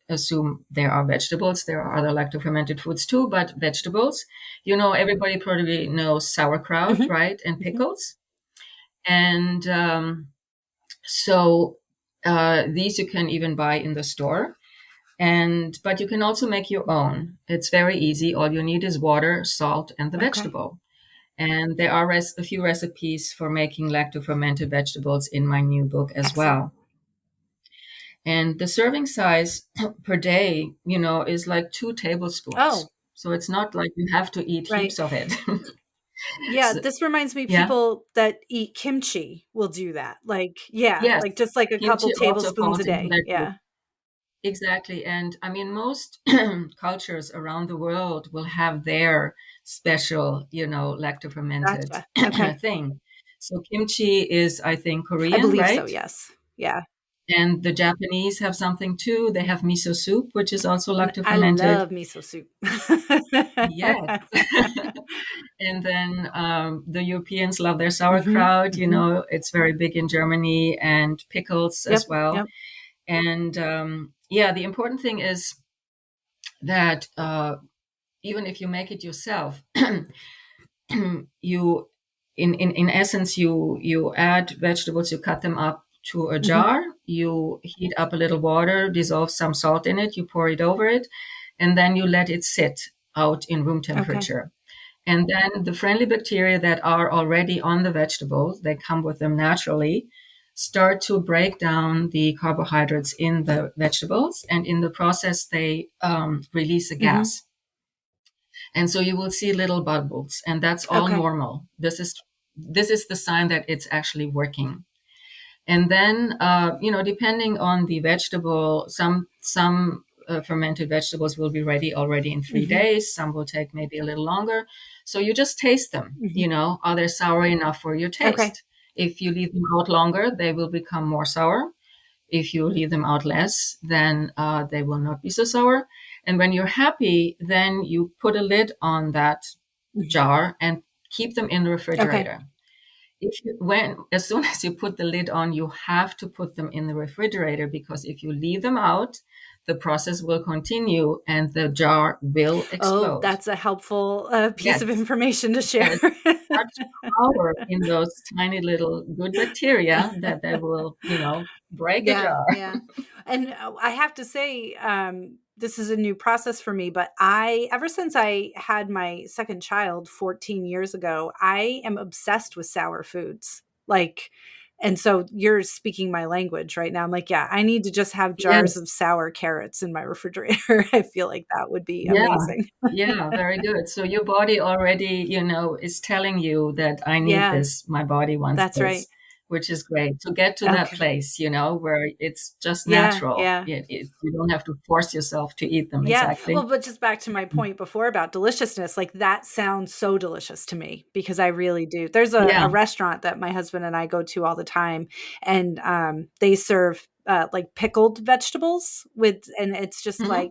C: assume there are vegetables. There are other lacto fermented foods too, but vegetables. Everybody probably knows sauerkraut,
D: Mm-hmm.
C: right? And
D: Mm-hmm.
C: pickles. And so these you can even buy in the store. But you can also make your own. It's very easy. All you need is water, salt, and the
D: Okay.
C: vegetable. And there are a few recipes for making lacto fermented vegetables in my new book as
D: Excellent.
C: well. And the serving size per day, is like 2 tablespoons.
D: Oh,
C: So it's not like you have to eat
D: right.
C: heaps of it.
D: Yeah,
C: So,
D: this reminds me,
C: yeah.
D: people that eat kimchi will do that. Like, yeah,
C: Yes.
D: like just like a couple
C: Kimchi also
D: tablespoons a
C: falls into
D: day.
C: that group.
D: Yeah.
C: Exactly. And I mean, most cultures around the world will have their special, lacto fermented
D: Gotcha. Okay.
C: thing. So kimchi is, I think,
D: I
C: Korean,
D: believe so.
C: right?
D: Yes. Yeah.
C: And the Japanese have something too. They have miso soup, which is also
D: And
C: lacto
D: I
C: fermented.
D: love miso soup.
C: Yes. And then the Europeans love their
D: Hmm.
C: sauerkraut.
D: Hmm.
C: It's very big in Germany, and pickles
D: Yep.
C: as well.
D: Yep.
C: And the important thing is that even if you make it yourself, you, in essence, you add vegetables, you cut them up to a
D: Hmm.
C: jar, you heat up a little water, dissolve some salt in it, you pour it over it, and then you let it sit out in room
D: Okay.
C: temperature. And then the friendly bacteria that are already on the vegetables, they come with them naturally, start to break down the carbohydrates in the vegetables. And in the process, they release a
D: Hmm.
C: gas. And so you will see little bubbles, and that's all
D: Okay.
C: normal. This is the sign that it's actually working. And then, depending on the vegetable, some fermented vegetables will be ready already in 3 days. Some will take maybe a little longer. So you just taste them.
D: Hmm.
C: Are they sour enough for your
D: Okay.
C: taste? If you leave them out longer, they will become more sour. If you leave them out less, then they will not be so sour. And when you're happy, then you put a lid on that jar and keep them in the refrigerator. As soon as you put the lid on, you have to put them in the refrigerator, because if you leave them out, the process will continue and the jar will explode.
D: Oh, that's a helpful piece of
C: Yes.
D: information to share.
C: There's such power in those tiny little good bacteria that they will, break a jar.
D: Yeah. And I have to say, this is a new process for me, but ever since I had my second child 14 years ago, I am obsessed with sour foods. And so you're speaking my language right now. I'm like, yeah, I need to just have jars
C: Yes.
D: of sour carrots in my refrigerator. I feel like that would be
C: Yeah.
D: amazing.
C: Yeah, very good. So your body already, is telling you that I need
D: Yeah,
C: this. My body wants
D: that's
C: this,
D: right.
C: which is great to get to that
D: Okay.
C: place, where it's just
D: Yeah,
C: natural.
D: yeah.
C: You don't have to force yourself to eat them.
D: Yeah.
C: Exactly.
D: Well, but just back to my point before about deliciousness, like that sounds so delicious to me, because I really do. There's
C: Yeah.
D: a restaurant that my husband and I go to all the time, and they serve like pickled vegetables and it's just like,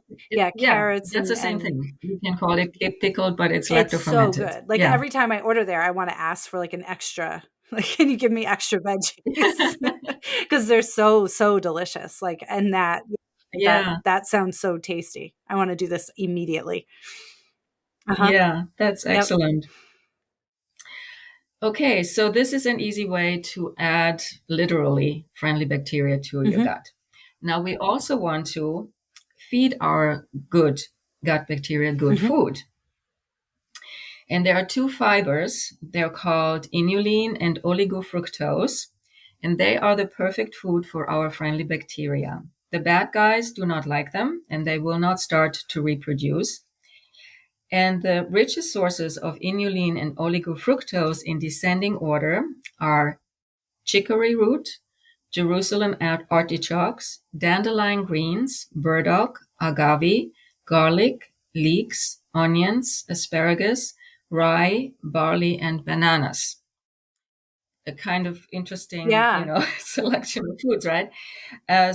D: carrots.
C: That's the same thing. You can call it pickled, but it's
D: It's so
C: lacto-fermented.
D: good. Like every time I order there, I want to ask for like an extra, like, can you give me extra veggies? Because they're so delicious. Like, and that sounds so tasty. I want to do this immediately.
C: Yeah, that's
D: Yep.
C: excellent. Okay, so this is an easy way to add literally friendly bacteria to your gut. Now, we also want to feed our good gut bacteria good food. And there are two fibers. They're called inulin and oligofructose, and they are the perfect food for our friendly bacteria. The bad guys do not like them, and they will not start to reproduce. And the richest sources of inulin and oligofructose in descending order are chicory root, Jerusalem artichokes, dandelion greens, burdock, agave, garlic, leeks, onions, asparagus, rye, barley, and bananas. A kind of interesting, selection of foods, right?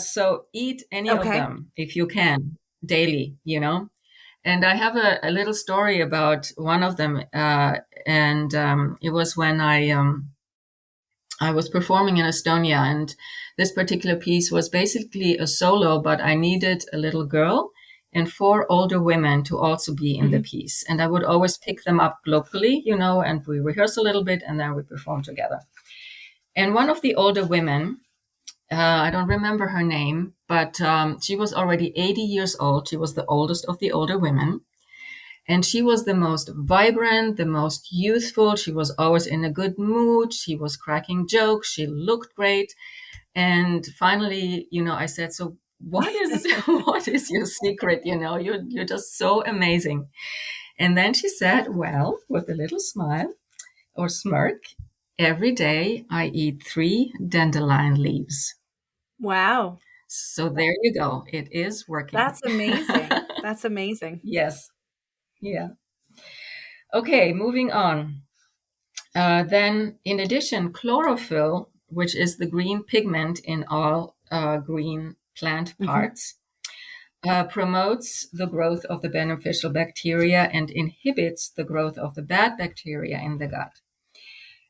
C: So eat any of them if you can daily, And I have a little story about one of them, and it was when I was performing in Estonia, and this particular piece was basically a solo, but I needed a little girl and 4 older women to also be in the piece. And I would always pick them up locally, and we rehearse a little bit and then we perform together. And one of the older women, I don't remember her name, but she was already 80 years old. She was the oldest of the older women. And she was the most vibrant, the most youthful. She was always in a good mood. She was cracking jokes. She looked great. And finally, I said, so what is your secret? You're just so amazing. And then she said, well, with a little smile or smirk, every day I eat 3 dandelion leaves.
D: Wow.
C: So there you go. It is working.
D: That's amazing. That's amazing.
C: Yes. Yeah. Okay, moving on. Then, in addition, chlorophyll, which is the green pigment in all green plant parts, promotes the growth of the beneficial bacteria and inhibits the growth of the bad bacteria in the gut.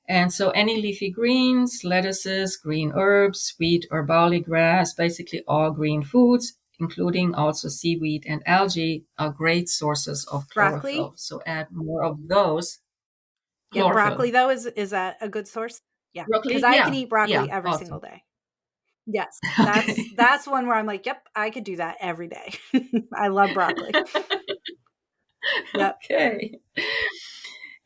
C: And so any leafy greens, lettuces, green herbs, wheat or barley grass, basically all green foods, including also seaweed and algae, are great sources of chlorophyll.
D: Broccoli?
C: So add more of those.
D: Yeah, broccoli though is that a good source? Yeah, because I can eat broccoli every single day. Yes, that's one where I'm like, yep, I could do that every day. I love broccoli. Yep.
C: Okay.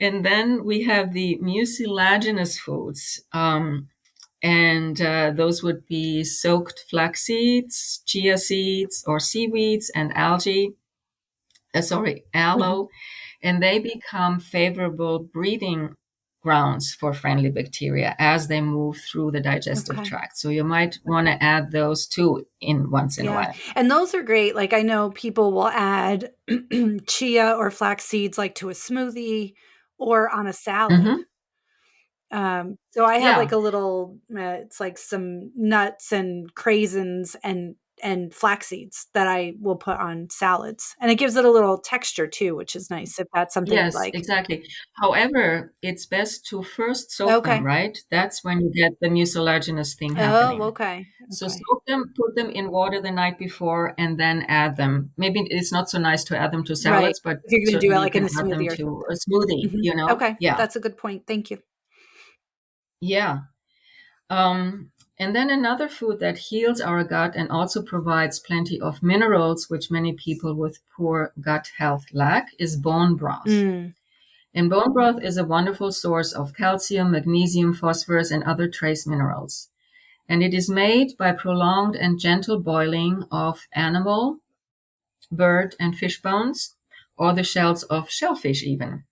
C: And then we have the mucilaginous foods. And those would be soaked flax seeds, chia seeds, or seaweeds and aloe. And they become favorable breeding grounds for friendly bacteria as they move through the digestive tract. So you might want to add those too once in a while.
D: And those are great. Like I know people will add chia or flax seeds like to a smoothie or on a salad. So I have
C: Yeah.
D: like a little, it's like some nuts and craisins and flax seeds that I will put on salads, and it gives it a little texture too, which is nice if that's something you
C: Yes,
D: like.
C: exactly. However, it's best to first soak them,
D: Okay.
C: right? That's when you get the mucilaginous thing
D: Oh,
C: happening.
D: okay.
C: So
D: Okay.
C: soak them, put them in water the night before, and then add them. Maybe it's not so nice to add them to
D: Right.
C: salads, but
D: If you're going to do it
C: certainly you
D: like in
C: can
D: a
C: add them
D: smoothie or
C: to a smoothie,
D: something. Okay.
C: Yeah,
D: That's a good point. Thank you.
C: yeah. And then another food that heals our gut and also provides plenty of minerals, which many people with poor gut health lack, is bone broth.
D: Mm.
C: And bone broth is a wonderful source of calcium, magnesium, phosphorus, and other trace minerals. And it is made by prolonged and gentle boiling of animal, bird, and fish bones, or the shells of shellfish even.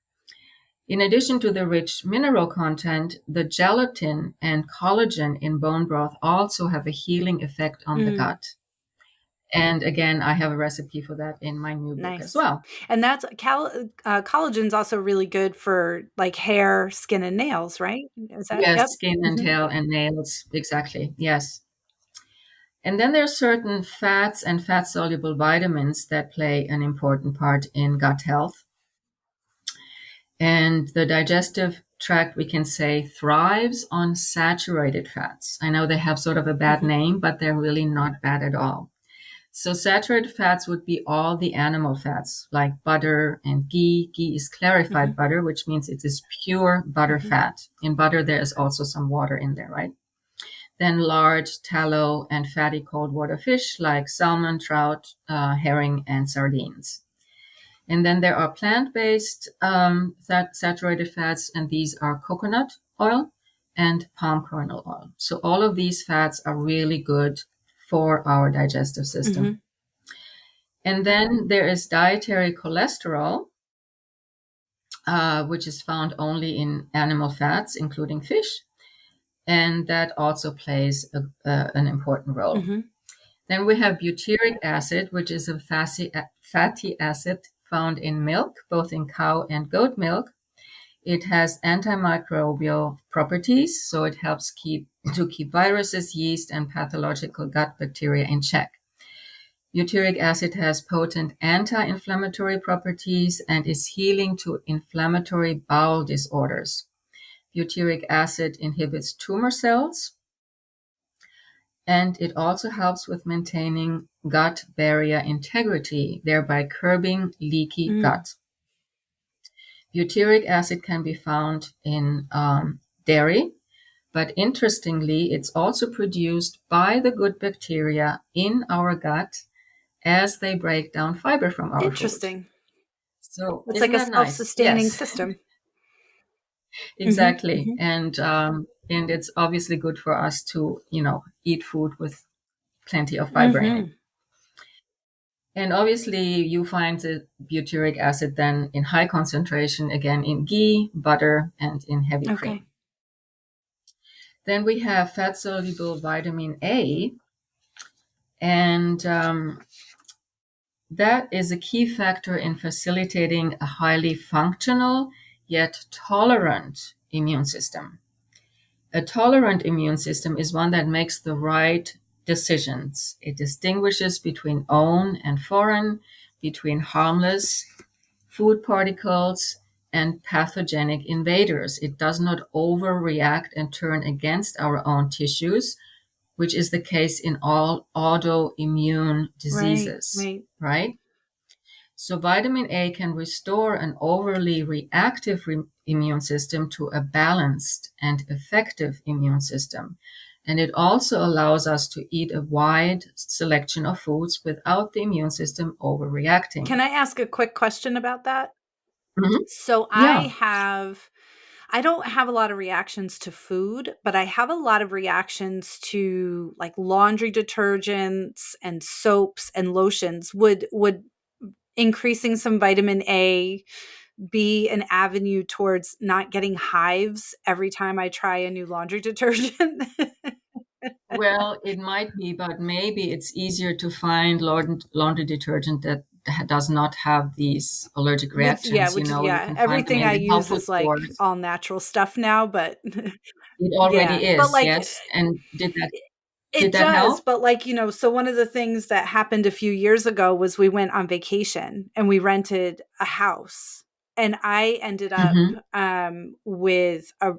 C: In addition to the rich mineral content, the gelatin and collagen in bone broth also have a healing effect on the
D: Mm.
C: gut. And again, I have a recipe for that in my new book as
D: Nice.
C: well.
D: And that's collagen's also really good for like hair, skin, and nails, right? Is that?
C: Yes,
D: Yep.
C: skin and tail and nails. Exactly. Yes. And then there are certain fats and fat soluble vitamins that play an important part in gut health. And the digestive tract, we can say, thrives on saturated fats. I know they have sort of a bad name, but they're really not bad at all. So saturated fats would be all the animal fats like butter and ghee. Ghee is clarified butter, which means it is pure butter fat. In butter, there is also some water in there, right? Then large tallow and fatty cold water fish like salmon, trout, herring, and sardines. And then there are plant-based saturated fats, and these are coconut oil and palm kernel oil. So all of these fats are really good for our digestive system. And then there is dietary cholesterol, which is found only in animal fats, including fish. And that also plays an important role. Then we have butyric acid, which is a fatty acid found in milk, both in cow and goat milk. It has antimicrobial properties, so it helps keep viruses, yeast, and pathological gut bacteria in check. Butyric acid has potent anti-inflammatory properties and is healing to inflammatory bowel disorders. Butyric acid inhibits tumor cells, and it also helps with maintaining gut barrier integrity, thereby curbing leaky gut. Butyric acid can be found in dairy, but interestingly, it's also produced by the good bacteria in our gut as they break down fiber from our
D: Interesting.
C: food. So
D: It's
C: isn't
D: like a
C: that nice?
D: self-sustaining
C: Yes,
D: system.
C: exactly. And it's obviously good for us to, eat food with plenty of fiber in it. And obviously, you find the butyric acid then in high concentration, again, in ghee, butter, and in heavy cream. Then we have fat-soluble vitamin A, and that is a key factor in facilitating a highly functional yet tolerant immune system. A tolerant immune system is one that makes the right decisions. It distinguishes between own and foreign, between harmless food particles and pathogenic invaders. It does not overreact and turn against our own tissues, which is the case in all autoimmune diseases, right? So vitamin A can restore an overly reactive immune system to a balanced and effective immune system. And it also allows us to eat a wide selection of foods without the immune system overreacting.
D: Can I ask a quick question about that? So
C: Yeah.
D: I don't have a lot of reactions to food, but I have a lot of reactions to like laundry detergents and soaps and lotions. Would increasing some vitamin A be an avenue towards not getting hives every time I try a new laundry detergent?
C: Well, it might be, but maybe it's easier to find laundry detergent does not have these allergic reactions. You can find them
D: everything
C: in
D: I
C: the health
D: use
C: food
D: is like
C: stores.
D: all natural stuff now, but
C: It
D: yeah,
C: already
D: but
C: is,
D: like
C: yes. And did
D: it
C: that
D: does,
C: help?
D: but like, so one of the things that happened a few years ago was we went on vacation and we rented a house, and I ended up
C: Mm-hmm.
D: with a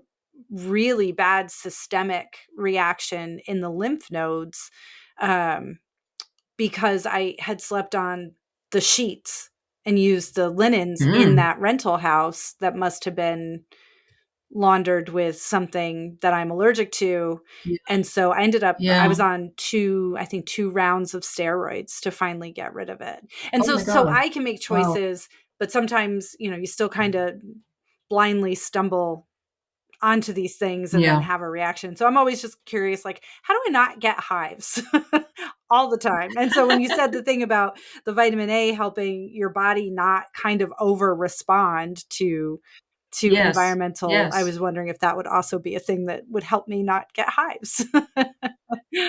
D: really bad systemic reaction in the lymph nodes, um, because I had slept on the sheets and used the linens in
C: Mm.
D: that rental house that must have been laundered with something that I'm allergic to.
C: Yeah.
D: And so I
C: Yeah.
D: was on I think 2 rounds of steroids to finally get rid of it. And
C: Oh
D: so,
C: my God.
D: I can make
C: Wow.
D: choices, but sometimes, you still kind of blindly stumble onto these things and then
C: Yeah.
D: have a reaction. So I'm always just curious, like, how do I not get hives all the time? And so when you said the thing about the vitamin A helping your body not kind of over respond to
C: Yes.
D: environmental, I
C: Yes.
D: was wondering if that would also be a thing that would help me not get hives.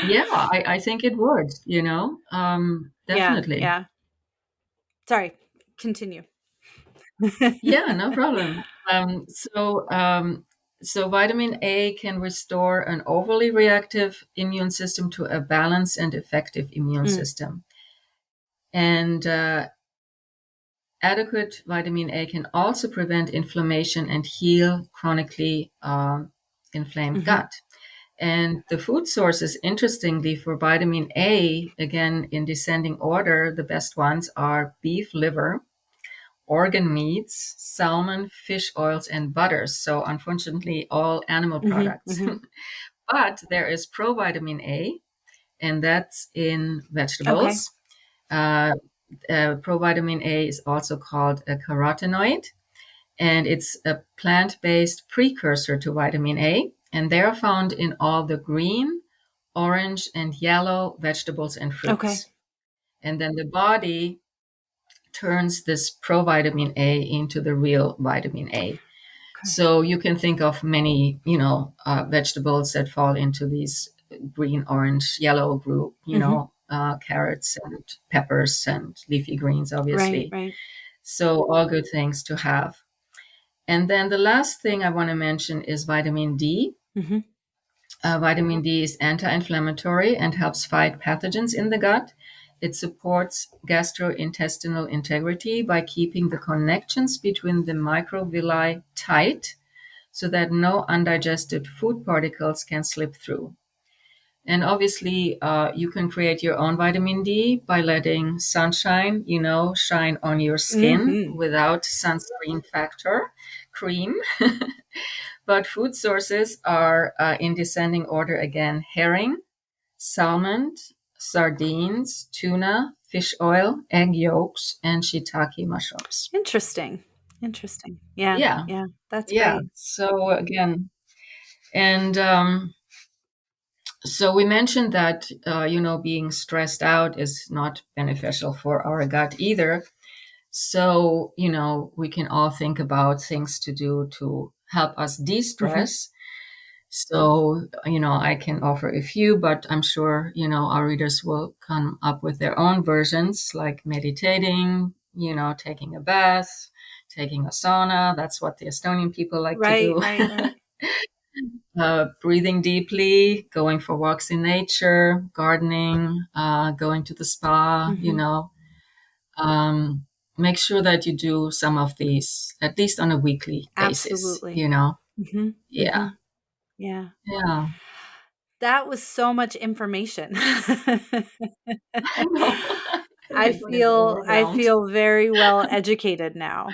C: Yeah, I think it would,
D: Yeah,
C: definitely.
D: yeah. Sorry, continue.
C: Yeah, no problem. So vitamin A can restore an overly reactive immune system to a balanced and effective immune
D: Mm,
C: system. And adequate vitamin A can also prevent inflammation and heal chronically inflamed
D: mhm.
C: gut. And the food sources, interestingly, for vitamin A, again in descending order, the best ones are beef liver, organ meats, salmon, fish oils, and butters. So, unfortunately, all animal
D: Mhm,
C: products.
D: mhm.
C: But there is provitamin A, and that's in
D: Okay.
C: vegetables. Uh, provitamin A is also called a carotenoid, and it's a plant-based precursor to vitamin A, and they are found in all the green, orange, and yellow vegetables and
D: Okay.
C: fruits. And then the body turns this provitamin A into the real vitamin A.
D: Okay.
C: So you can think of many, vegetables that fall into these green, orange, yellow group,
D: Mhm.
C: carrots and peppers and leafy greens,
D: Right,
C: obviously.
D: right.
C: So all good things to have. And then the last thing I want to mention is vitamin D.
D: Mhm.
C: Vitamin D is anti-inflammatory and helps fight pathogens in the gut. It supports gastrointestinal integrity by keeping the connections between the microvilli tight so that no undigested food particles can slip through. And obviously, you can create your own vitamin D by letting sunshine, shine on your skin
D: Mhm.
C: without sunscreen factor cream. But food sources are in descending order again: herring, salmon, sardines, tuna, fish oil, egg yolks, and shiitake mushrooms.
D: Interesting. Interesting. Yeah,
C: Yeah,
D: yeah. That's
C: yeah.
D: great.
C: So again, and so we mentioned that being stressed out is not beneficial for our gut either. So we can all think about things to do to help us
D: Mhm.
C: de-stress. So, I can offer a few, but I'm sure, our readers will come up with their own versions, like meditating, taking a bath, taking a sauna. That's what the Estonian people like to
D: Right,
C: do.
D: right, right.
C: Breathing deeply, going for walks in nature, gardening, going to the spa,
D: Mhm.
C: um, make sure that you do some of these at least on a weekly basis,
D: Absolutely. Mhm.
C: Yeah.
D: Mhm. Yeah.
C: Yeah.
D: That was so much information.
C: I know.
D: I
C: Everyone is
D: feel I
C: overwhelmed.
D: feel very well educated now.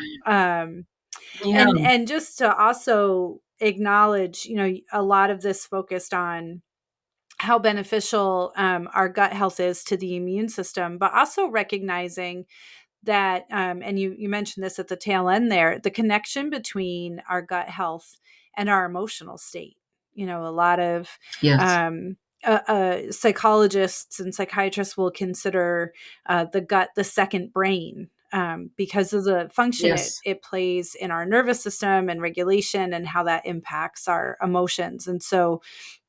C: Yeah.
D: And just to also acknowledge, a lot of this focused on how beneficial our gut health is to the immune system, but also recognizing that, and you mentioned this at the tail end there, the connection between our gut health and our emotional state. A lot of
C: Yes.
D: um, psychologists and psychiatrists will consider the gut the second brain, because of the function
C: Yes.
D: it plays in our nervous system and regulation and how that impacts our emotions. And so,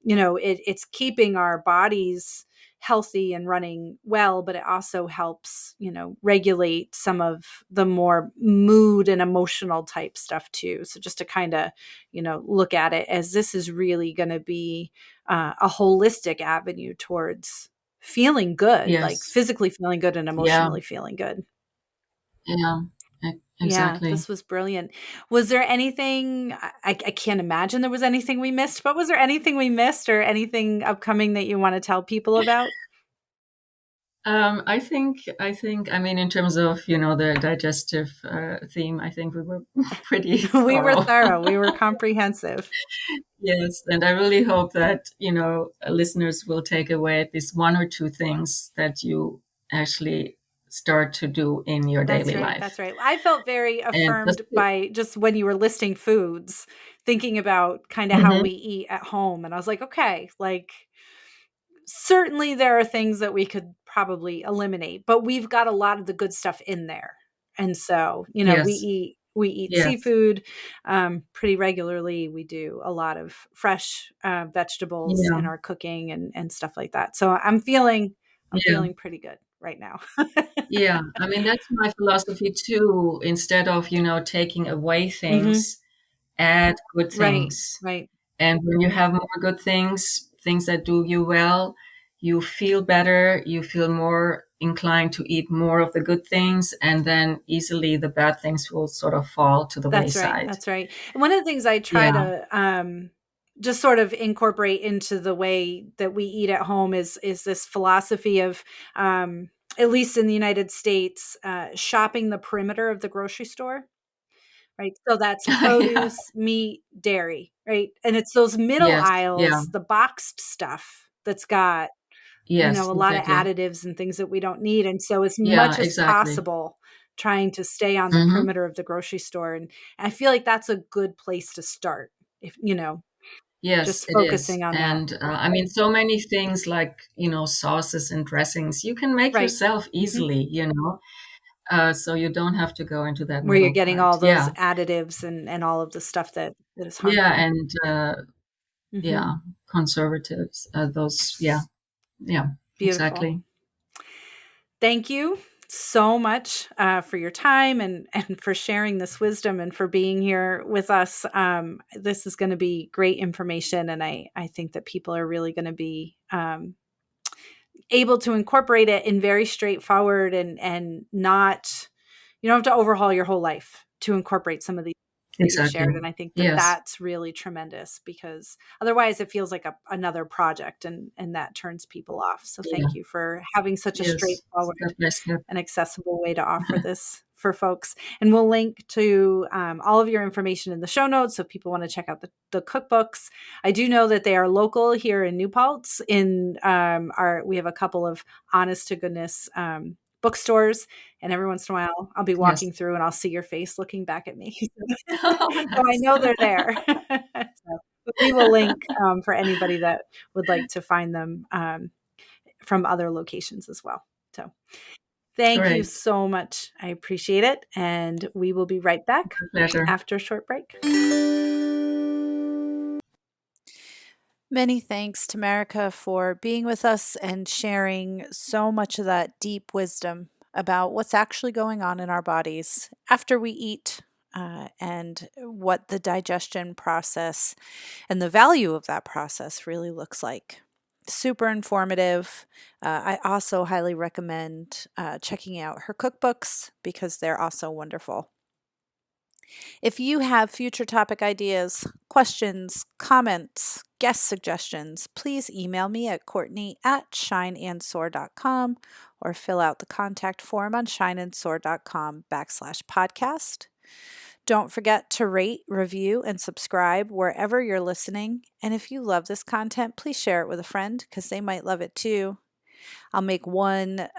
D: it's keeping our bodies healthy and running well, but it also helps, regulate some of the more mood and emotional type stuff too. So just to kind of, look at it as this is really going to be a holistic avenue towards feeling good, like
C: Yes.
D: physically feeling good and
C: Yeah.
D: emotionally feeling good.
C: Yeah.
D: Yeah,
C: Exactly.
D: this was brilliant. Was there anything, I can't imagine there was anything we missed, but was there anything we missed or anything upcoming that you want to tell people about?
C: I think, I mean, in terms of, the digestive theme, I think we were pretty
D: We were
C: thorough.
D: thorough. We were comprehensive.
C: Yes. And I really hope that, listeners will take away at least one or two things that you actually start to do in your daily life.
D: That's right. I felt very
C: And
D: affirmed by just when you were listing foods, thinking about kind of how we eat at home. And I was like, okay, like certainly there are things that we could probably eliminate, but we've got a lot of the good stuff in there. And so,
C: yes.
D: we eat
C: Yes.
D: seafood pretty regularly. We do a lot of fresh vegetables
C: Yeah.
D: in our cooking and stuff like that. So I'm feeling
C: Yeah.
D: pretty good right now.
C: Yeah. I mean, that's my philosophy too. Instead of, taking away things, add good
D: Right,
C: things.
D: right.
C: And when you have more good things that do you well, you feel better, you feel more inclined to eat more of the good things, and then easily the bad things will sort of fall to the
D: That's right.
C: wayside.
D: That's right. And one of the things I try
C: Yeah.
D: to just sort of incorporate into the way that we eat at home is this philosophy of at least in the United States, shopping the perimeter of the grocery store. Right. So that's
C: Yeah.
D: produce, meat, dairy, right? And it's those middle
C: Yes. Yeah.
D: aisles, the boxed stuff that's got,
C: Yes,
D: a lot of
C: exactly.
D: additives and things that we don't need. And so as
C: Yeah,
D: much as
C: exactly.
D: possible, trying to stay on the
C: Hmm.
D: perimeter of the grocery store. And I feel like that's a good place to start. If,
C: Yes,
D: just
C: it is.
D: focusing on that.
C: And I mean, so many things like, sauces and dressings you can make
D: Right.
C: yourself
D: Mhm.
C: easily, so you don't have to go into that
D: Where you're
C: middle
D: getting
C: part.
D: all those
C: Yeah.
D: additives and all of the stuff that is
C: Yeah.
D: harmful.
C: And
D: Mhm.
C: yeah, conservatives, those, yeah,
D: Beautiful.
C: exactly.
D: Thank you so much for your time and for sharing this wisdom and for being here with us. This is going to be great information, and I think that people are really going to be able to incorporate it in very straightforward and not, you don't have to overhaul your whole life to incorporate some of these that you've
C: Exactly.
D: shared. And I think that
C: Yes.
D: that's really tremendous because otherwise it feels like another project and that turns people off. So
C: Yeah.
D: thank you for having such a
C: Yes.
D: straightforward
C: Step by step.
D: and accessible way to offer this for folks. And we'll link to all of your information in the show notes. So if people want to check out the cookbooks, I do know that they are local here in New Paltz. We have a couple of honest to goodness bookstores, and every once in a while I'll be
C: Yes.
D: walking through and I'll see your face looking back at me.
C: Oh,
D: So I
C: nice.
D: know they're there. But we will link for anybody that would like to find them from other locations as well. So thank you
C: Great.
D: so much. I appreciate it. And we will be right back
C: My pleasure.
D: after a short break. Many thanks to Marika for being with us and sharing so much of that deep wisdom about what's actually going on in our bodies after we eat and what the digestion process and the value of that process really looks like. Super informative. I also highly recommend checking out her cookbooks because they're also wonderful. If you have future topic ideas, questions, comments, guest suggestions, please email me at Courtney@shineandsoar.com or fill out the contact form on shineandsoar.com/podcast. Don't forget to rate, review, and subscribe wherever you're listening. And if you love this content, please share it with a friend because they might love it too. I'll make one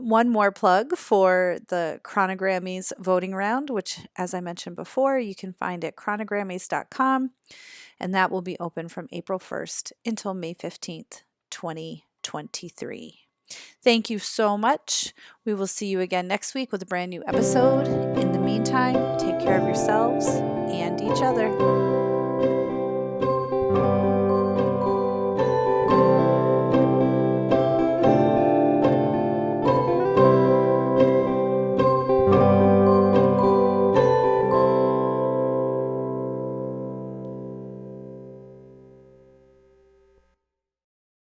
D: more plug for the Chronogrammys voting round, which, as I mentioned before, you can find at chronogrammys.com, and that will be open from April 1st until May 15th, 2023. Thank you so much. We will see you again next week with a brand new episode. In the meantime, take care of yourselves and each other.